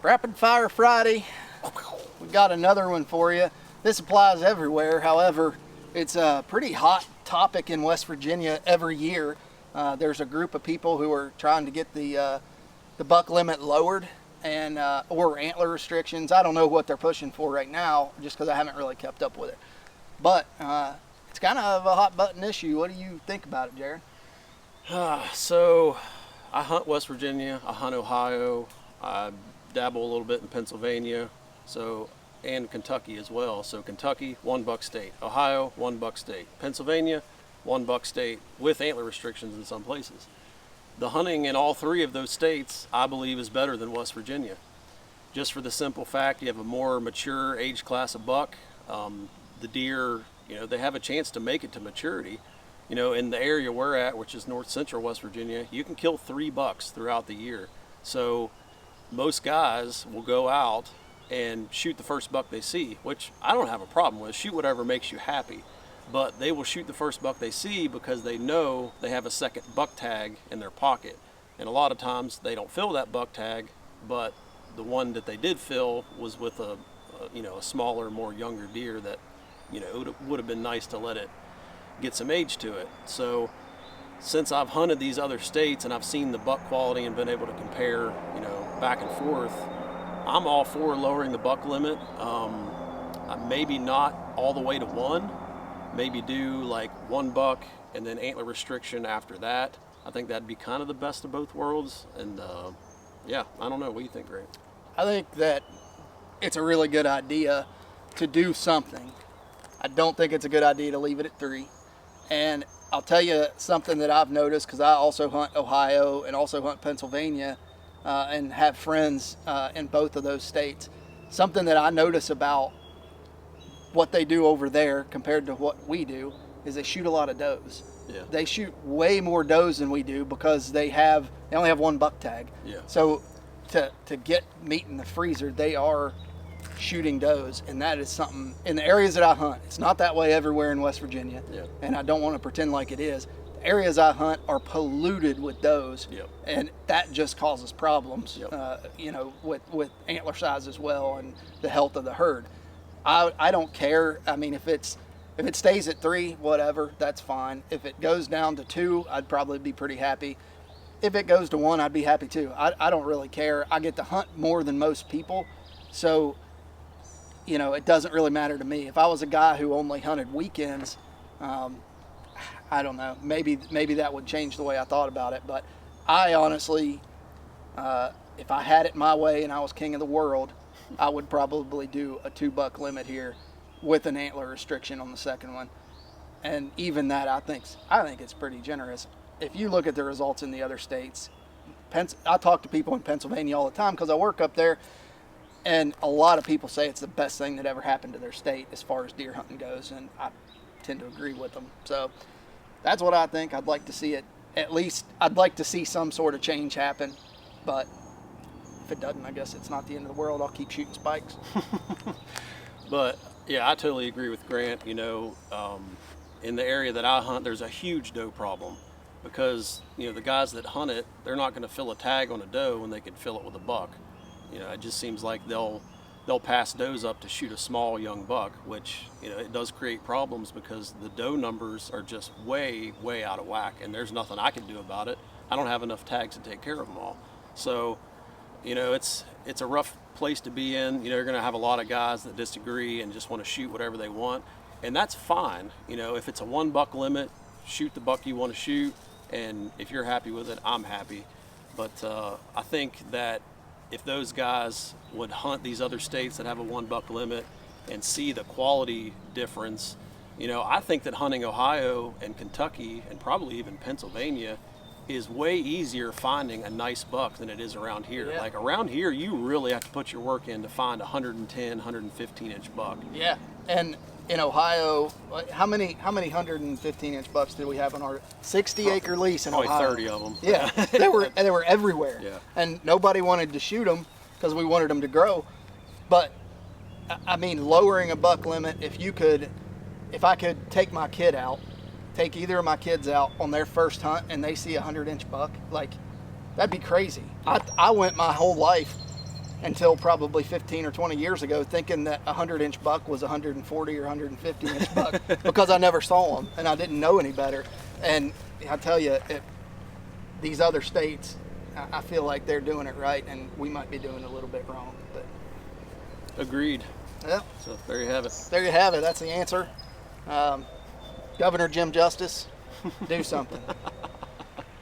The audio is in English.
Rapid Fire Friday. We got another one for you. This applies everywhere. However, it's a pretty hot topic in West Virginia every year. There's a group of people who are trying to get the buck limit lowered and or antler restrictions. I don't know what they're pushing for right now, just because I haven't really kept up with it. But it's kind of a hot button issue. What do you think about it, Jared? So I hunt West Virginia, I hunt Ohio, I dabble a little bit in Pennsylvania, and Kentucky as well. So Kentucky, 1 buck state. Ohio, 1 buck state. Pennsylvania, 1 buck state with antler restrictions in some places. The hunting in all 3 of those states, I believe, is better than West Virginia. Just for the simple fact you have a more mature age class of buck. The deer, they have a chance to make it to maturity. In the area we're at, which is north central West Virginia, you can kill 3 bucks throughout the year. So most guys will go out and shoot the first buck they see, which I don't have a problem with. Shoot whatever makes you happy. But they will shoot the first buck they see because they know they have a second buck tag in their pocket. And a lot of times they don't fill that buck tag, but the one that they did fill was with a smaller, more younger deer that, it would have been nice to let it get some age to it. So since I've hunted these other states and I've seen the buck quality and been able to compare, back and forth, I'm all for lowering the buck limit. Maybe not all the way to 1, maybe do like 1 buck and then antler restriction after that. I think that'd be kind of the best of both worlds. And I don't know. What do you think, Grant? I think that it's a really good idea to do something. I don't think it's a good idea to leave it at 3. And I'll tell you something that I've noticed, because I also hunt Ohio and also hunt Pennsylvania and have friends in both of those states. Something that I notice about what they do over there compared to what we do is they shoot a lot of does. Yeah. They shoot way more does than we do because they only have 1 buck tag. Yeah. So to get meat in the freezer, they are shooting does, and that is something in the areas that I hunt. It's not that way everywhere in West Virginia. Yeah. And I don't want to pretend like it is. The areas I hunt are polluted with does. Yep. And that just causes problems. Yep. With antler size as well and the health of the herd. I don't care. I mean, if it stays at 3, whatever, that's fine. If it goes down to 2, I'd probably be pretty happy. If it goes to 1, I'd be happy too. I don't really care. I get to hunt more than most people, so it doesn't really matter to me. If I was a guy who only hunted weekends, I don't know. Maybe that would change the way I thought about it. But I honestly, if I had it my way and I was king of the world, I would probably do a 2 buck limit here with an antler restriction on the second one. And even that, I think it's pretty generous. If you look at the results in the other states, I talk to people in Pennsylvania all the time because I work up there. And a lot of people say it's the best thing that ever happened to their state as far as deer hunting goes, and I tend to agree with them. So that's what I think. I'd like to see it, at least I'd like to see some sort of change happen, but if it doesn't, I guess it's not the end of the world. I'll keep shooting spikes. But yeah, I totally agree with Grant. In the area that I hunt, there's a huge doe problem because, the guys that hunt it, they're not going to fill a tag on a doe when they could fill it with a buck. It just seems like they'll pass does up to shoot a small young buck, which, it does create problems because the doe numbers are just way, way out of whack, and there's nothing I can do about it. I don't have enough tags to take care of them all. So, it's a rough place to be in. You're going to have a lot of guys that disagree and just want to shoot whatever they want, and that's fine. If it's a 1 buck limit, shoot the buck you want to shoot, and if you're happy with it, I'm happy. But I think that if those guys would hunt these other states that have a 1 buck limit and see the quality difference, I think that hunting Ohio and Kentucky and probably even Pennsylvania is way easier finding a nice buck than it is around here. Yeah. Like around here, you really have to put your work in to find a 110, 115 inch buck. Yeah, and in Ohio, how many 115 inch bucks did we have on our 60-acre lease in Probably Ohio? 30 of them. Yeah, they were everywhere. Yeah. And nobody wanted to shoot them because we wanted them to grow. But I mean, lowering a buck limit, if I could take my kid out, take either of my kids out on their first hunt and they see a 100-inch buck, like, that'd be crazy. I went my whole life until probably 15 or 20 years ago, thinking that a 100-inch buck was a 140 or 150-inch buck because I never saw them and I didn't know any better. And I tell you, these other states, I feel like they're doing it right, and we might be doing it a little bit wrong. But Agreed. yeah, So there you have it. there you have it. That's the answer. Governor Jim Justice, do something.